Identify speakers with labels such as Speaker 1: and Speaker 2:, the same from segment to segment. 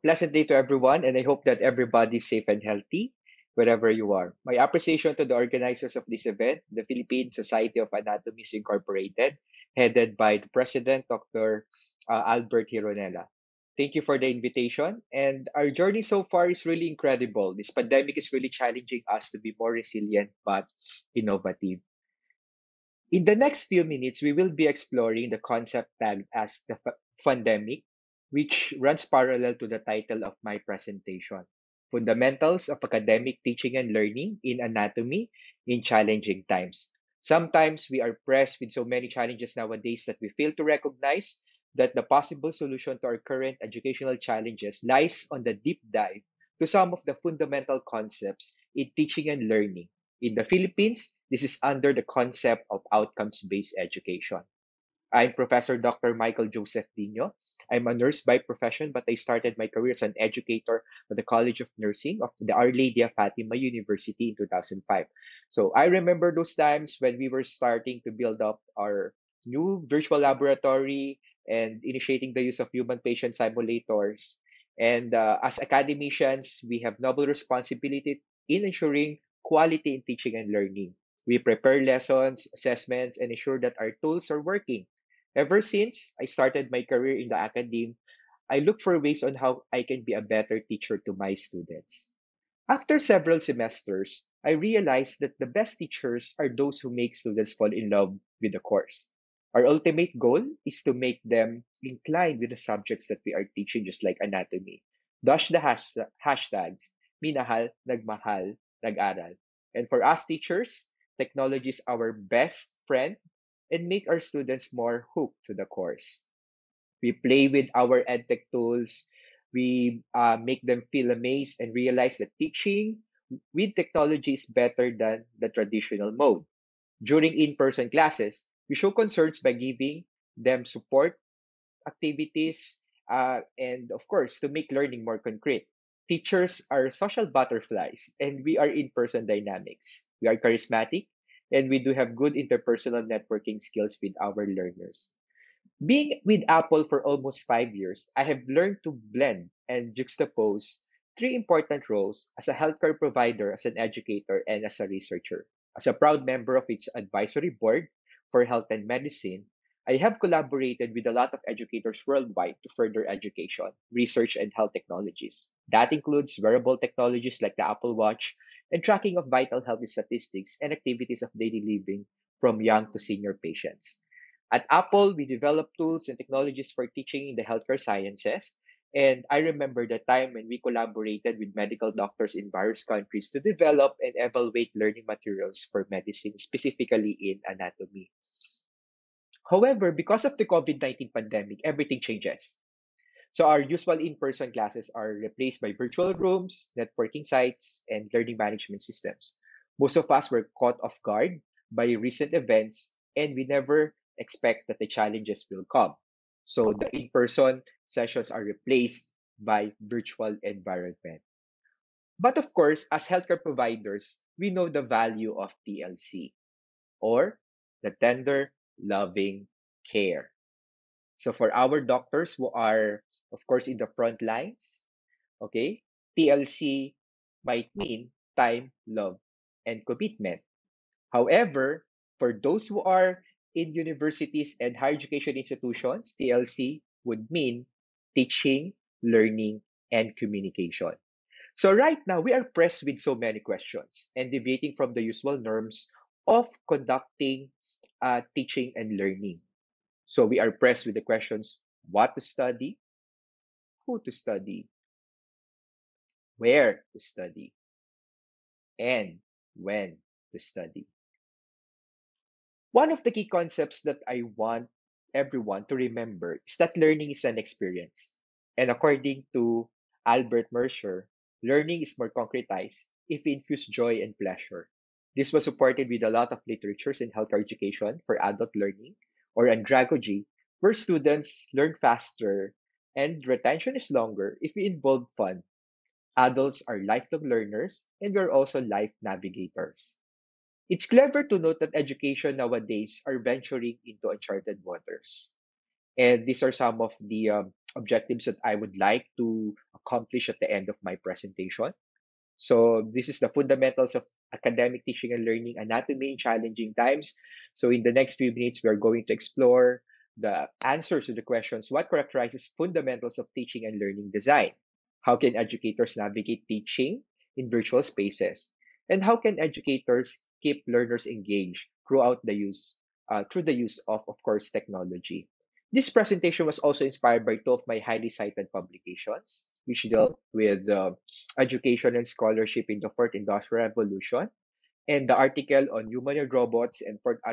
Speaker 1: Pleasant day to everyone, and I hope that everybody's safe and healthy wherever you are. My appreciation to the organizers of this event, the Philippine Society of Anatomists Incorporated, headed by the President, Dr. Albert Hironella. Thank you for the invitation, and our journey so far is really incredible. This pandemic is really challenging us to be more resilient but innovative. In the next few minutes, we will be exploring the concept tagged as the FunDemic, which runs parallel to the title of my presentation: Fundamentals of Academic Teaching and Learning in Anatomy in Challenging Times. Sometimes we are pressed with so many challenges nowadays that we fail to recognize that the possible solution to our current educational challenges lies on the deep dive to some of the fundamental concepts in teaching and learning. In the Philippines, this is under the concept of outcomes-based education. I'm Professor Dr. Michael Joseph Dino. I'm a nurse by profession, but I started my career as an educator at the College of Nursing of the Our Lady of Fatima University in 2005. So I remember those times when we were starting to build up our new virtual laboratory and initiating the use of human patient simulators. And as academicians, we have noble responsibility in ensuring quality in teaching and learning. We prepare lessons, assessments, and ensure that our tools are working. Ever since I started my career in the academe, I look for ways on how I can be a better teacher to my students. After several semesters, I realized that the best teachers are those who make students fall in love with the course. Our ultimate goal is to make them inclined with the subjects that we are teaching, just like anatomy. Dash the hashtags, minahal, nagmahal, nag-aral. And for us teachers, technology is our best friend and make our students more hooked to the course. We play with our edtech tools. We make them feel amazed and realize that teaching with technology is better than the traditional mode. During in-person classes, we show concerns by giving them support activities, and of course, to make learning more concrete. Teachers are social butterflies, and we are in-person dynamics. We are charismatic, and we do have good interpersonal networking skills with our learners. Being with Apple for almost 5 years, I have learned to blend and juxtapose three important roles: as a healthcare provider, as an educator, and as a researcher. As a proud member of its advisory board for health and medicine, I have collaborated with a lot of educators worldwide to further education, research, and health technologies. That includes wearable technologies like the Apple Watch and tracking of vital health statistics and activities of daily living from young to senior patients. At Apple, we develop tools and technologies for teaching in the healthcare sciences. And I remember the time when we collaborated with medical doctors in various countries to develop and evaluate learning materials for medicine, specifically in anatomy. However, because of the COVID-19 pandemic, everything changes. So our usual in-person classes are replaced by virtual rooms, networking sites, and learning management systems. Most of us were caught off guard by recent events, and we never expect that the challenges will come. So the in-person sessions are replaced by virtual environment. But of course, as healthcare providers, we know the value of TLC, or the tender, loving care. So for our doctors who are, of course, in the front lines, okay, TLC might mean time, love, and commitment. However, for those who are in universities and higher education institutions, TLC would mean teaching, learning, and communication. So right now, we are pressed with so many questions and deviating from the usual norms of conducting teaching and learning. So we are pressed with the questions: what to study, who to study, where to study, and when to study. One of the key concepts that I want everyone to remember is that learning is an experience. And according to Albert Mercer, learning is more concretized if we infuse joy and pleasure. This was supported with a lot of literatures in healthcare education for adult learning, or andragogy, where students learn faster and retention is longer if we involve fun. Adults are lifelong learners, and we're also life navigators. It's clever to note that education nowadays are venturing into uncharted waters. And these are some of the objectives that I would like to accomplish at the end of my presentation. So this is the fundamentals of academic teaching and learning anatomy in challenging times. So in the next few minutes, we are going to explore the answers to the questions: what characterizes fundamentals of teaching and learning design? How can educators navigate teaching in virtual spaces? And how can educators keep learners engaged through the use of course, technology? This presentation was also inspired by two of my highly cited publications, which dealt with education and scholarship in the fourth industrial revolution, and the article on humanoid robots and fourth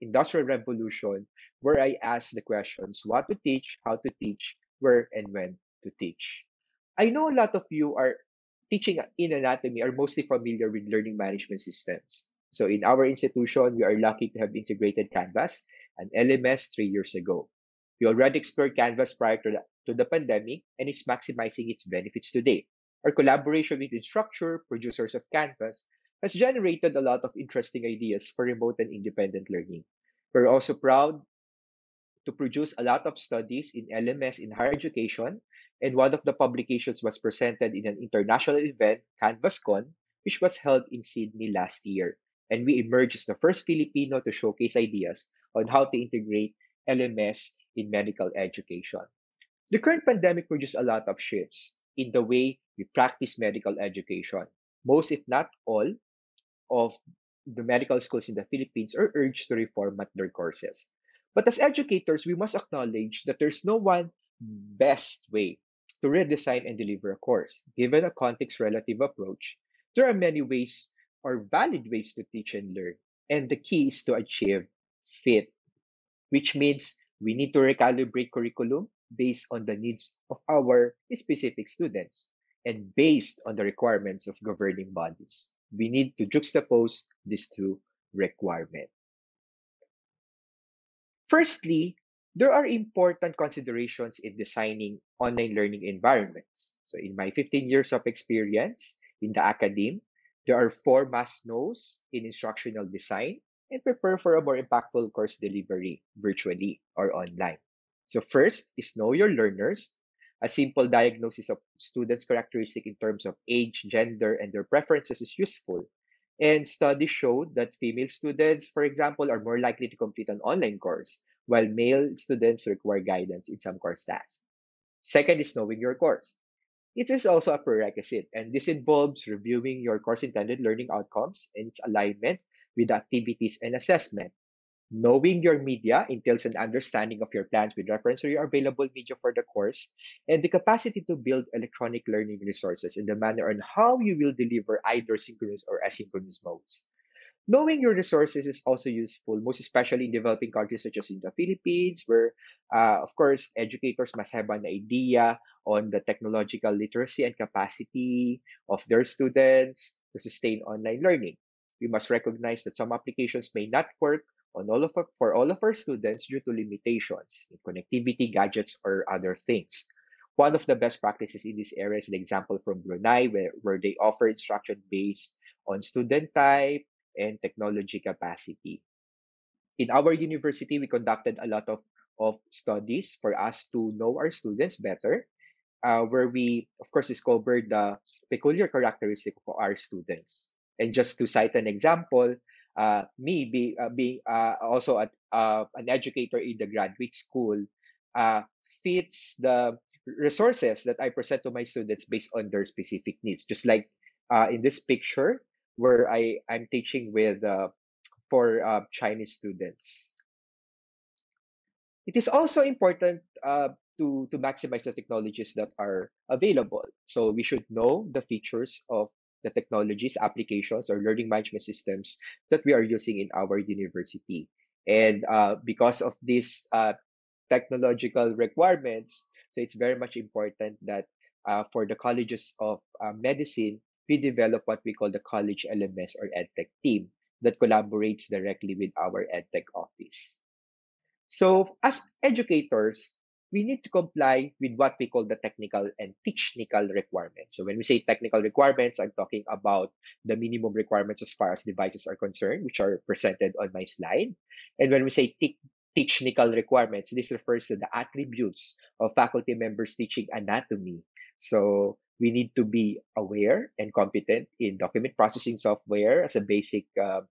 Speaker 1: industrial revolution, where I asked the questions: what to teach, how to teach, where and when to teach. I know a lot of you are teaching in anatomy are mostly familiar with learning management systems. So in our institution, we are lucky to have integrated Canvas and LMS 3 years ago. We already explored Canvas prior to the pandemic and is maximizing its benefits today. Our collaboration with Instructure, producers of Canvas, has generated a lot of interesting ideas for remote and independent learning. We're also proud to produce a lot of studies in LMS in higher education, and one of the publications was presented in an international event, CanvasCon, which was held in Sydney last year. And we emerged as the first Filipino to showcase ideas on how to integrate LMS in medical education. The current pandemic produced a lot of shifts in the way we practice medical education. Most, if not all, of the medical schools in the Philippines are urged to reformat their courses. But as educators, we must acknowledge that there's no one best way to redesign and deliver a course. Given a context relative approach, there are many ways or valid ways to teach and learn. And the key is to achieve fit, which means we need to recalibrate curriculum based on the needs of our specific students and based on the requirements of governing bodies. We need to juxtapose these two requirements. Firstly, there are important considerations in designing online learning environments. So, in my 15 years of experience in the academe, there are four must-knows in instructional design and prepare for a more impactful course delivery virtually or online. So, first is know your learners. A simple diagnosis of students' characteristic in terms of age, gender, and their preferences is useful. And studies showed that female students, for example, are more likely to complete an online course, while male students require guidance in some course tasks. Second is knowing your course. It is also a prerequisite, and this involves reviewing your course intended learning outcomes and its alignment with activities and assessment. Knowing your media entails an understanding of your plans with reference to your available media for the course and the capacity to build electronic learning resources in the manner on how you will deliver either synchronous or asynchronous modes. Knowing your resources is also useful, most especially in developing countries such as in the Philippines, where, of course, educators must have an idea on the technological literacy and capacity of their students to sustain online learning. We must recognize that some applications may not work for all of our students due to limitations in connectivity, gadgets, or other things. One of the best practices in this area is an example from Brunei, where they offer instruction based on student type and technology capacity. In our university, we conducted a lot of studies for us to know our students better, where we, of course, discovered the peculiar characteristic of our students. And just to cite an example, being also an educator in the graduate school, uh, fits the resources that I present to my students based on their specific needs. Just like in this picture, where I'm teaching with for Chinese students. It is also important to maximize the technologies that are available. So we should know the features of the technologies, applications, or learning management systems that we are using in our university. And because of these technological requirements, so it's very much important that for the colleges of medicine, we develop what we call the college LMS or EdTech team that collaborates directly with our EdTech office. So, as educators, we need to comply with what we call the technical and technical requirements. So, when we say technical requirements, I'm talking about the minimum requirements as far as devices are concerned, which are presented on my slide. And when we say Technical requirements. This refers to the attributes of faculty members teaching anatomy. So we need to be aware and competent in document processing software as a basic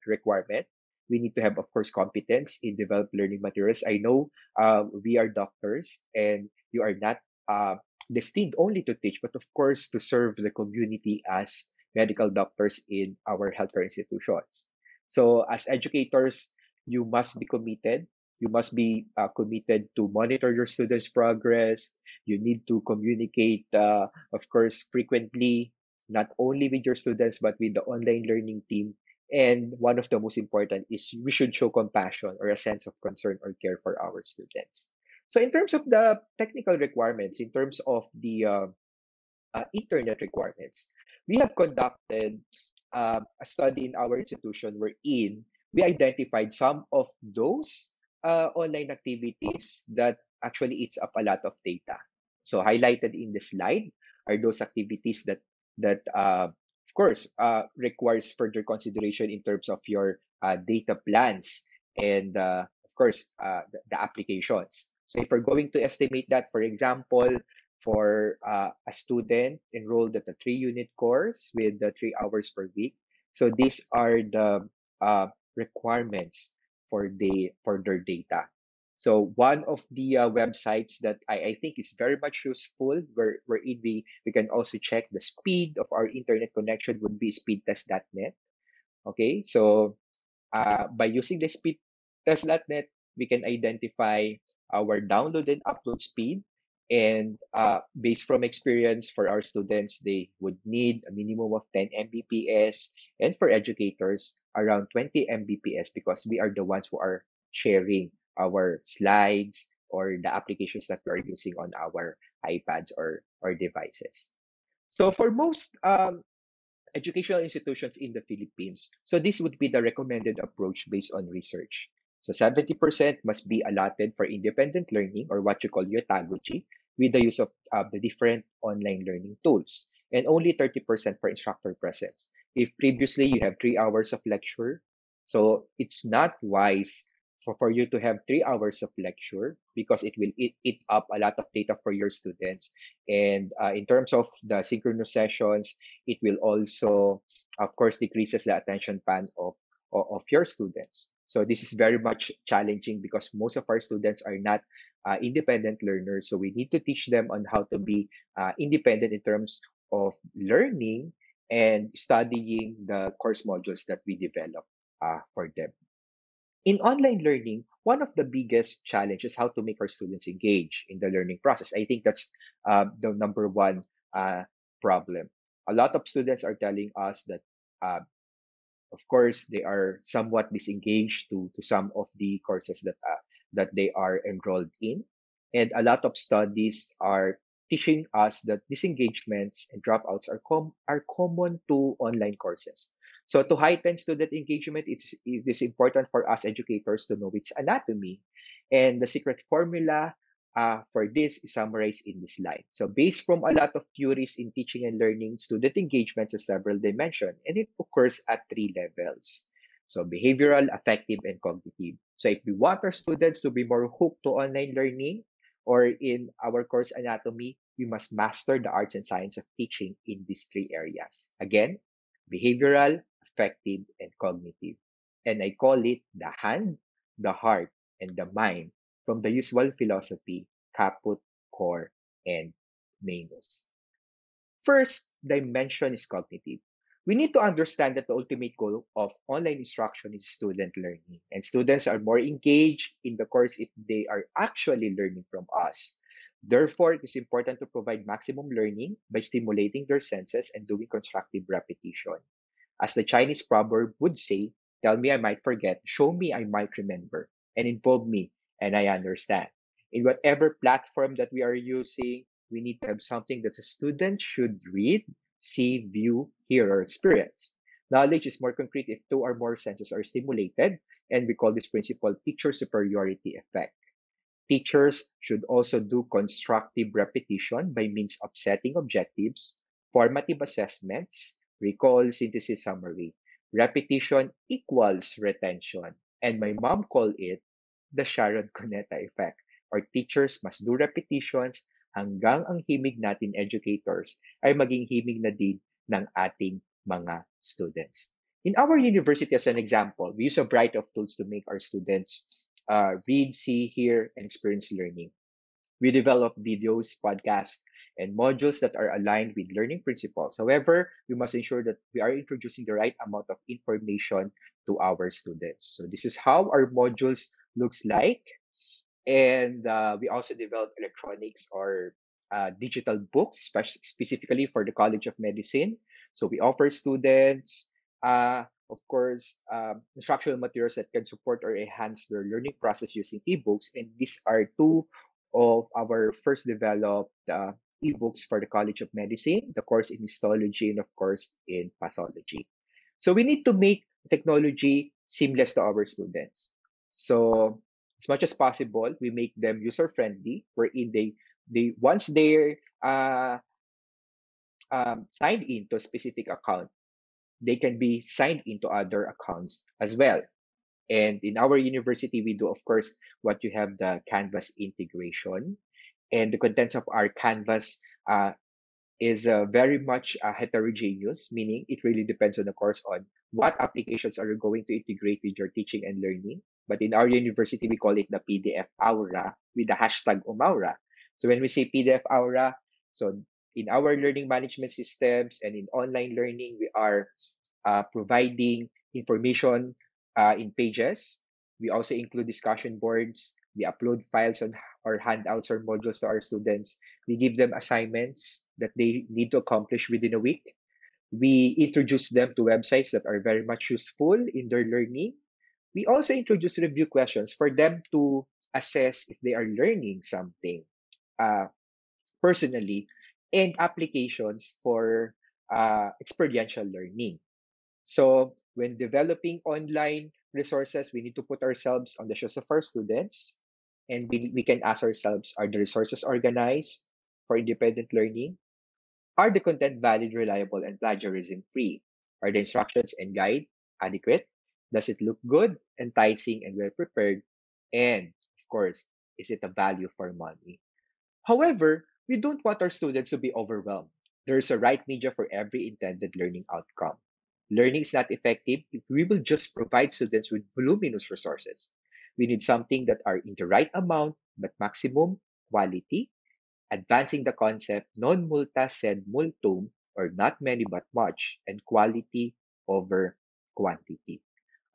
Speaker 1: requirement. We need to have, of course, competence in developed learning materials. I know we are doctors and you are not destined only to teach, but of course to serve the community as medical doctors in our healthcare institutions. So as educators, you must be committed. You must be committed to monitor your students' progress. You need to communicate, of course, frequently, not only with your students, but with the online learning team. And one of the most important is we should show compassion or a sense of concern or care for our students. So, in terms of the technical requirements, in terms of the internet requirements. We have conducted a study in our institution wherein we identified some of those online activities that actually eats up a lot of data. So highlighted in the slide are those activities that of course requires further consideration in terms of your data plans and of course the applications. So if we're going to estimate that, for example, for a student enrolled at a 3 unit course with the 3 hours per week. So these are the requirements for their data. So one of the websites that I think is very much useful, wherein we can also check the speed of our internet connection would be speedtest.net. Okay, so by using the speed test.net, we can identify our download and upload speed. And based from experience for our students, they would need a minimum of 10 Mbps, and for educators, around 20 Mbps because we are the ones who are sharing our slides or the applications that we are using on our iPads or devices. So for most educational institutions in the Philippines. So this would be the recommended approach based on research. So 70% must be allotted for independent learning or what you call pedagogy with the use of the different online learning tools and only 30% for instructor presence. If previously you have 3 hours of lecture, so it's not wise for you to have 3 hours of lecture because it will eat up a lot of data for your students. And in terms of the synchronous sessions, it will also, of course, decreases the attention span of your students. So this is very much challenging because most of our students are not independent learners. So we need to teach them on how to be independent in terms of learning and studying the course modules that we develop for them. In online learning, one of the biggest challenges is how to make our students engage in the learning process. I think that's the number one problem. A lot of students are telling us that, of course, they are somewhat disengaged to some of the courses that they are enrolled in, and a lot of studies are teaching us that disengagements and dropouts are common to online courses. So to heighten student engagement, it is important for us educators to know its anatomy. And the secret formula for this is summarized in this slide. So based from a lot of theories in teaching and learning, student engagement has several dimensions, and it occurs at 3 levels. So behavioral, affective, and cognitive. So if we want our students to be more hooked to online learning, or in our course anatomy, we must master the arts and science of teaching in these 3 areas. Again, behavioral, affective, and cognitive. And I call it the hand, the heart, and the mind from the usual philosophy, caput, core, and manus. First dimension is cognitive. We need to understand that the ultimate goal of online instruction is student learning, and students are more engaged in the course if they are actually learning from us. Therefore, it is important to provide maximum learning by stimulating their senses and doing constructive repetition. As the Chinese proverb would say, tell me I might forget, show me I might remember, and involve me and I understand. In whatever platform that we are using, we need to have something that a student should read, see, view, hear, or experience. Knowledge is more concrete if two or more senses are stimulated, and we call this principle teacher superiority effect. Teachers should also do constructive repetition by means of setting objectives, formative assessments, recall, synthesis, summary. Repetition equals retention, and my mom called it the Sharon Cuneta effect. Our teachers must do repetitions hanggang ang himig natin educators ay maging himig na din ng ating mga students. In our university, as an example, we use a variety of tools to make our students read, see, hear, and experience learning. We develop videos, podcasts, and modules that are aligned with learning principles. However, we must ensure that we are introducing the right amount of information to our students. So this is how our modules looks like. And we also develop electronics or digital books, specifically for the College of Medicine. So we offer students, of course, instructional materials that can support or enhance their learning process using ebooks. And these are two of our first developed ebooks for the College of Medicine, the course in histology and, of course, in pathology. So we need to make technology seamless to our students. So as much as possible, we make them user friendly, wherein they once they're signed into a specific account, they can be signed into other accounts as well. And in our university, we do, of course, what you have the Canvas integration, and the contents of our Canvas is very much heterogeneous, meaning it really depends on the course on what applications are you going to integrate with your teaching and learning. But in our university, we call it the PDF Aura with the hashtag Umaura. So when we say PDF Aura, so in our learning management systems and in online learning, we are providing information in pages. We also include discussion boards. We upload files on or handouts or modules to our students. We give them assignments that they need to accomplish within a week. We introduce them to websites that are very much useful in their learning. We also introduce review questions for them to assess if they are learning something uh, personally, and applications for experiential learning. So when developing online resources, we need to put ourselves on the shoes of our students, and we can ask ourselves, are the resources organized for independent learning? Are the content valid, reliable, and plagiarism free? Are the instructions and guide adequate? Does it look good, enticing, and well prepared? And of course, is it a value for money? However, we don't want our students to be overwhelmed. There is a right media for every intended learning outcome. Learning is not effective if we will just provide students with voluminous resources. We need something that are in the right amount but maximum quality, advancing the concept non multa sed multum, or not many but much, and quality over quantity.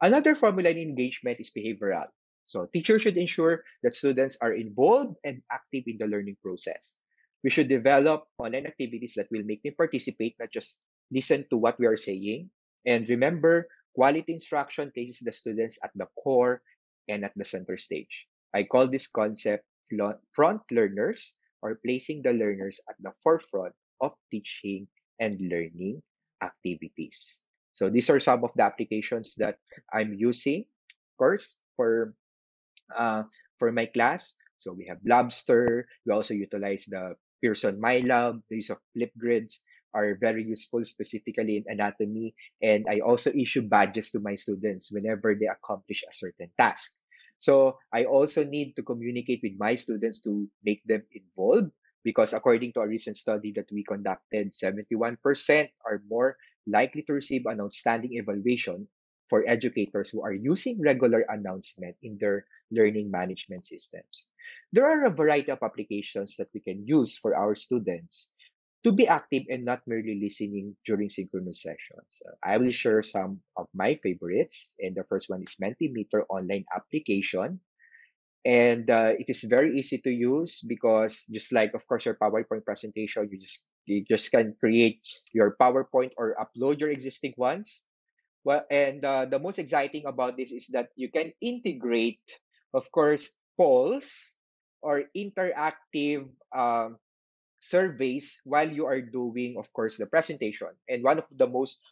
Speaker 1: Another formula in engagement is behavioral. So teachers should ensure that students are involved and active in the learning process. We should develop online activities that will make them participate, not just listen to what we are saying. And remember, quality instruction places the students at the core and at the center stage. I call this concept front learners, or placing the learners at the forefront of teaching and learning activities. So these are some of the applications that I'm using, of course, uh, for my class. So we have Lobster. We also utilize the Pearson MyLab. The use of flip grids are very useful, specifically in anatomy. And I also issue badges to my students whenever they accomplish a certain task. So I also need to communicate with my students to make them involved, because according to a recent study that we conducted, 71% are more likely to receive an outstanding evaluation for educators who are using regular announcement in their learning management systems. There are a variety of applications that we can use for our students to be active and not merely listening during synchronous sessions. I will share some of my favorites, and the first one is Multimeter online application. And it is very easy to use, because just like, of course, your PowerPoint presentation, you just can create your PowerPoint or upload your existing ones. Well, and the most exciting about this is that you can integrate, of course, polls or interactive surveys while you are doing, of course, the presentation. And one of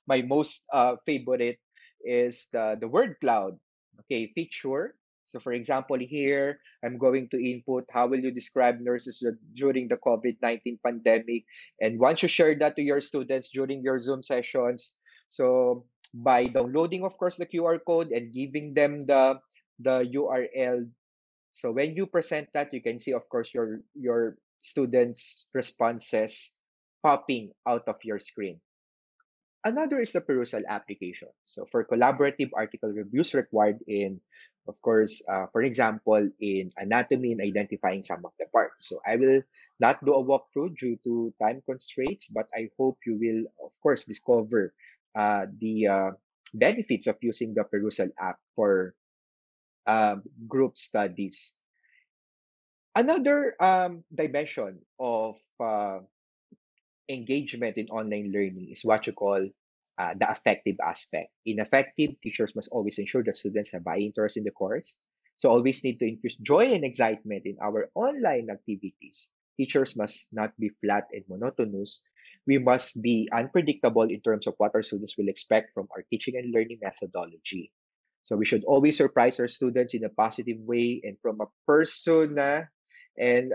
Speaker 1: my most favorite is the word cloud. Okay, feature. So, for example, here I'm going to input how will you describe nurses during the COVID-19 pandemic, and once you share that to your students during your Zoom sessions, so by downloading, of course, the QR code and giving them the URL So when you present that, you can see, of course, your students' responses popping out of your screen. Another is the perusal application. So for collaborative article reviews required in, of course, for example, in anatomy and identifying some of the parts. So I will not do a walkthrough due to time constraints, but I hope you will, of course, discover the benefits of using the perusal app for group studies. Another dimension of engagement in online learning is what you call the affective aspect. In affective, teachers must always ensure that students have high interest in the course. So always need to infuse joy and excitement in our online activities. Teachers must not be flat and monotonous. We must be unpredictable in terms of what our students will expect from our teaching and learning methodology. So we should always surprise our students in a positive way and from a persona and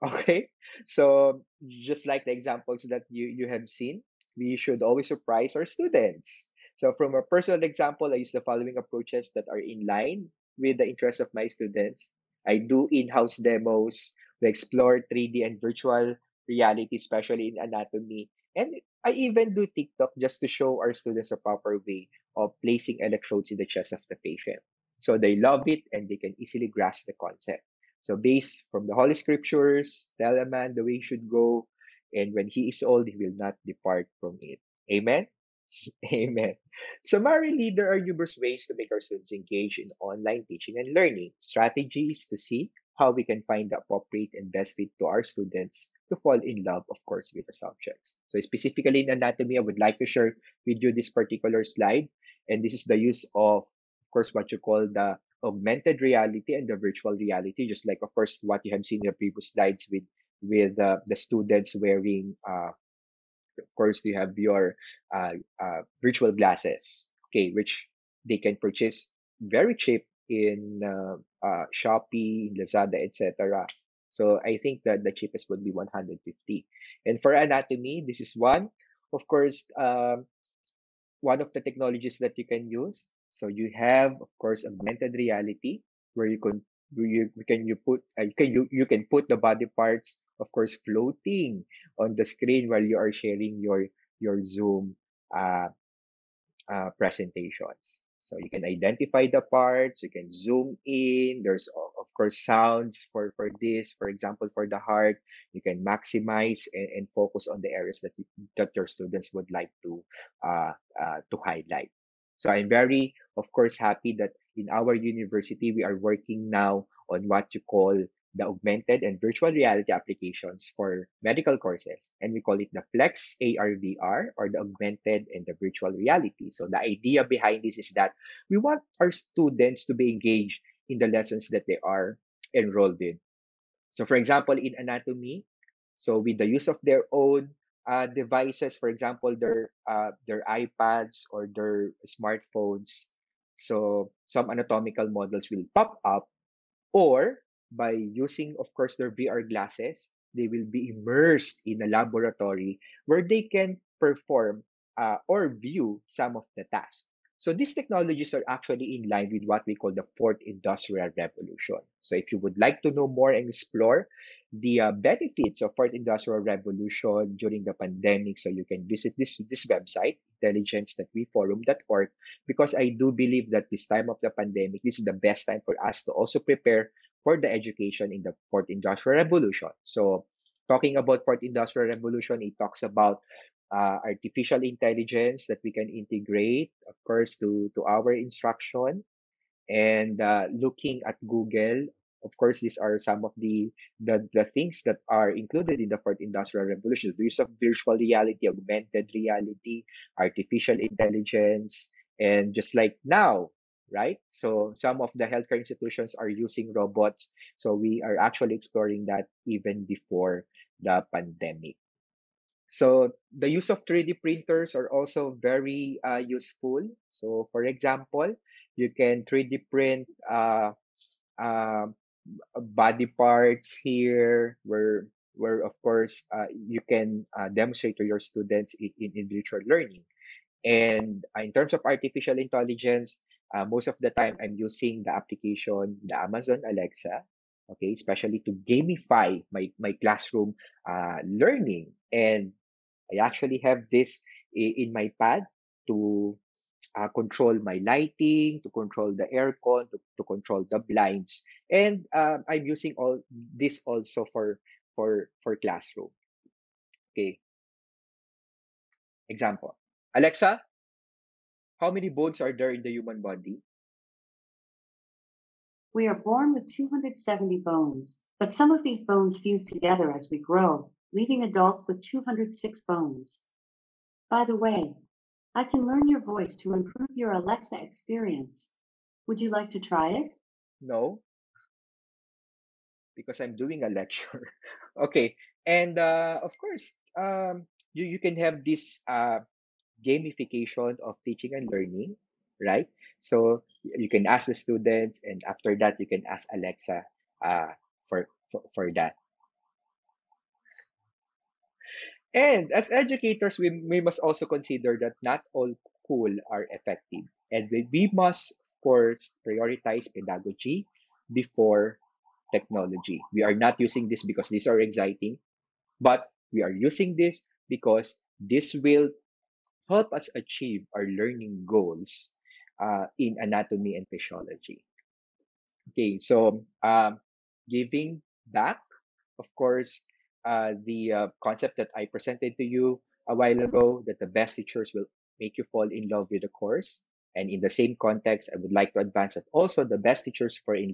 Speaker 1: Okay. So just like the examples that you have seen, we should always surprise our students. So from a personal example, I use the following approaches that are in line with the interests of my students. I do in-house demos. We explore 3D and virtual reality, especially in anatomy. And I even do TikTok just to show our students a proper way of placing electrodes in the chest of the patient. So they love it and they can easily grasp the concept. So based from the Holy Scriptures, tell a man the way he should go, and when he is old, he will not depart from it. Amen? Amen. Summarily, there are numerous ways to make our students engage in online teaching and learning. Strategies to see how we can find the appropriate and best fit to our students to fall in love, of course, with the subjects. So specifically in anatomy, I would like to share with you this particular slide. And this is the use of course, what you call the augmented reality and the virtual reality, just like, of course, what you have seen in the previous slides with the students wearing of course, you have your virtual glasses, okay, which they can purchase very cheap in Shopee, Lazada, etc. So I think that the cheapest would be 150. And for anatomy, this is one. Of course, one of the technologies that you can use. So you have, of course, augmented reality, where you can put the body parts, of course, floating on the screen while you are sharing your Zoom uh, presentations. So you can identify the parts, you can zoom in. There's of course sounds for this. For example, for the heart, you can maximize and focus on the areas that your students would like to highlight. So I'm very, of course, happy that in our university we are working now on what you call the augmented and virtual reality applications for medical courses. And we call it the Flex AR/VR, or the augmented and the virtual reality. So the idea behind this is that we want our students to be engaged in the lessons that they are enrolled in. So for example, in anatomy, so with the use of their own devices, for example, their iPads or their smartphones, so some anatomical models will pop up, or by using, of course, their VR glasses, they will be immersed in a laboratory where they can perform or view some of the tasks. So these technologies are actually in line with what we call the fourth industrial revolution. So if you would like to know more and explore the benefits of fourth industrial revolution during the pandemic, so you can visit this website, intelligencethatweforum.org, because I do believe that this time of the pandemic, this is the best time for us to also prepare for the education in the fourth industrial revolution. So talking about fourth industrial revolution, it talks about artificial intelligence that we can integrate, of course, to our instruction, and looking at Google. Of course, these are some of the things that are included in the fourth industrial revolution: the use of virtual reality, augmented reality, artificial intelligence, and just like now, right? So some of the healthcare institutions are using robots. So we are actually exploring that even before the pandemic. So the use of 3D printers are also very useful. So for example, you can 3D print uh, body parts here, where of course you can demonstrate to your students in virtual learning. And in terms of artificial intelligence, Most of the time, I'm using the application, the Amazon Alexa, okay, especially to gamify my classroom learning. And I actually have this in my pad to control my lighting, to control the aircon, to control the blinds. And I'm using all this also for classroom. Okay, example. Alexa, how many bones are there in the human body?
Speaker 2: We are born with 270 bones, but some of these bones fuse together as we grow, leaving adults with 206 bones. By the way, I can learn your voice to improve your Alexa experience. Would you like to try it?
Speaker 1: No, because I'm doing a lecture. Okay, and of course, you can have this gamification of teaching and learning, right? So you can ask the students, and after that, you can ask Alexa for that. And as educators, we must also consider that not all cool are effective. And we must, of course, prioritize pedagogy before technology. We are not using this because these are exciting, but we are using this because this will help us achieve our learning goals in anatomy and physiology. Okay, so giving back, of course, the concept that I presented to you a while ago, that the best teachers will make you fall in love with the course. And in the same context, I would like to advance that also the best teachers fall in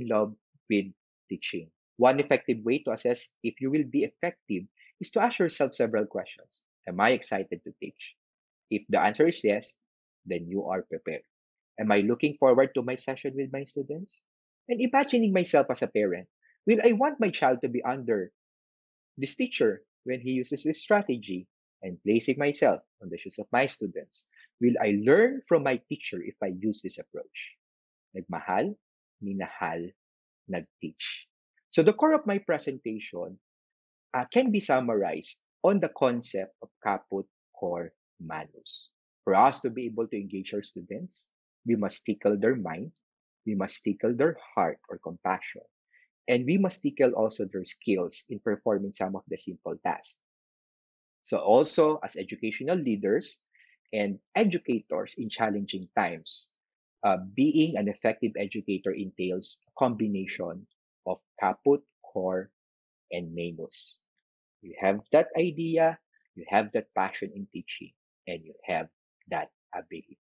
Speaker 1: love with teaching. One effective way to assess if you will be effective is to ask yourself several questions. Am I excited to teach? If the answer is yes, then you are prepared. Am I looking forward to my session with my students? And imagining myself as a parent, will I want my child to be under this teacher when he uses this strategy? And placing myself on the shoes of my students, will I learn from my teacher if I use this approach? Nagmahal, minahal, nagteach. So the core of my presentation can be summarized on the concept of caput core manus. For us to be able to engage our students, we must tickle their mind, we must tickle their heart or compassion, and we must tickle also their skills in performing some of the simple tasks. So also as educational leaders and educators in challenging times, being an effective educator entails a combination of caput, core, and manus. You have that idea, you have that passion in teaching, and you have that ability.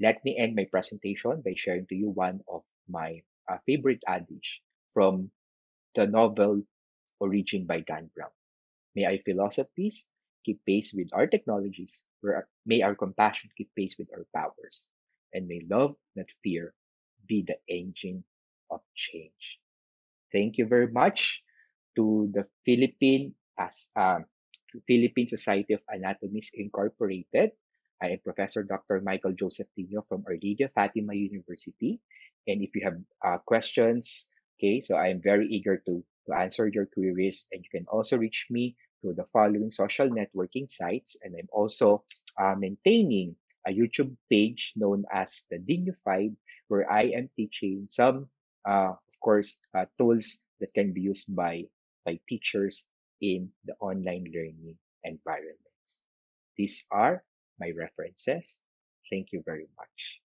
Speaker 1: Let me end my presentation by sharing to you one of my favorite adage from the novel Origin by Dan Brown. May our philosophies keep pace with our technologies, may our compassion keep pace with our powers, and may love, not fear, be the engine of change. Thank you very much to the Philippine Society of Anatomists Incorporated. I am Professor Dr. Michael Joseph Tino from Our Lady of Fatima University. And if you have questions, okay, so I am very eager to answer your queries. And you can also reach me through the following social networking sites. And I'm also maintaining a YouTube page known as the Dignified, where I am teaching some, of course, tools that can be used by teachers in the online learning environments. These are my references. Thank you very much.